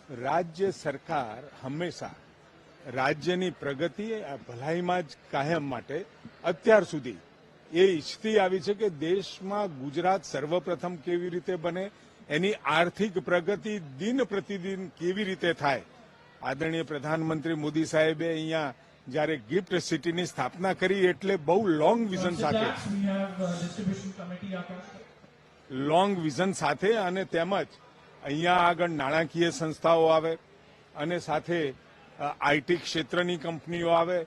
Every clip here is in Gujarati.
રાજ્ય સરકાર હંમેશા રાજ્યની પ્રગતિ ભલાઈમાં જ કાયમ માટે અત્યાર સુધી એ ઈચ્છતી આવી છે કે દેશમાં ગુજરાત સર્વપ્રથમ કેવી રીતે બને, એની આર્થિક પ્રગતિ દિન પ્રતિદિન કેવી રીતે થાય. આદરણીય પ્રધાનમંત્રી મોદી સાહેબે અહીંયા જ્યારે ગિફ્ટ સિટીની સ્થાપના કરી એટલે બહુ લોંગ વિઝન સાથે અને તેમજ અહીંયા આગળ નાણાકીય સંસ્થાઓ આવે અને સાથે આઈટી ક્ષેત્રની કંપનીઓ આવે,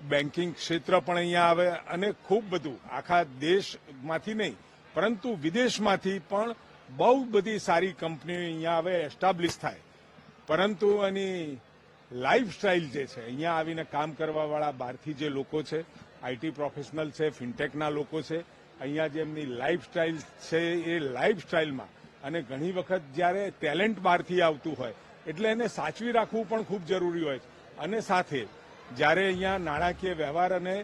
બેન્કિંગ ક્ષેત્ર પણ અહીંયા આવે અને ખૂબ બધું આખા દેશમાંથી નહીં પરંતુ વિદેશમાંથી પણ બહુ બધી સારી કંપનીઓ અહીંયા આવે, એસ્ટાબ્લિશ થાય. પરંતુ એની લાઈફસ્ટાઈલ જે છે, અહીંયા આવીને કામ કરવાવાળા બહારથી જે લોકો છે, આઈટી પ્રોફેશનલ છે, ફિનટેકના લોકો છે, અહીંયા જે એમની લાઈફસ્ટાઈલ છે એ લાઈફસ્ટાઈલમાં અને ઘણી વખત જ્યારે ટેલેન્ટ બહારથી આવતું હોય એટલે એને સાચવી રાખવું પણ ખૂબ જરૂરી હોય છે. અને સાથે જ્યારે અહીંયા નાણાકીય વ્યવહાર અને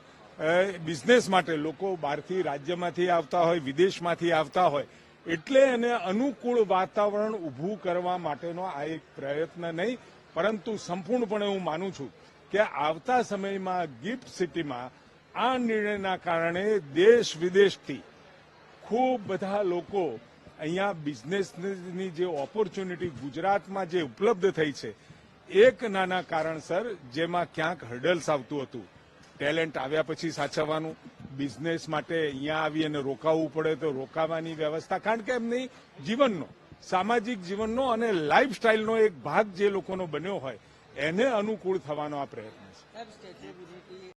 બિઝનેસ માટે લોકો બહારથી રાજ્યમાંથી આવતા હોય, વિદેશમાંથી આવતા હોય એટલે એને અનુકૂળ વાતાવરણ ઊભું કરવા માટેનો આ એક પ્રયત્ન નહીં પરંતુ સંપૂર્ણપણે હું માનું છું કે આવતા સમયમાં ગિફ્ટ સિટીમાં આ નિર્ણયના કારણે દેશ વિદેશથી ખૂબ બધા લોકો અહીંયા બિઝનેસની જે ઓપોર્ચ્યુનિટી ગુજરાતમાં જે ઉપલબ્ધ થઈ છે એક નાના કારણસર જેમાં ક્યાંક હર્ડલ્સ આવતું હતું, ટેલેન્ટ આવ્યા પછી સાચવવાનું, બિઝનેસ માટે અહીંયા આવી અને રોકાવવું પડે તો રોકાવાની વ્યવસ્થા, કારણ કે એમની જીવનનો, સામાજિક જીવનનો અને લાઈફસ્ટાઈલનો એક ભાગ જે લોકોનો બન્યો હોય એને અનુકૂળ થવાનો આ પ્રયત્ન છે.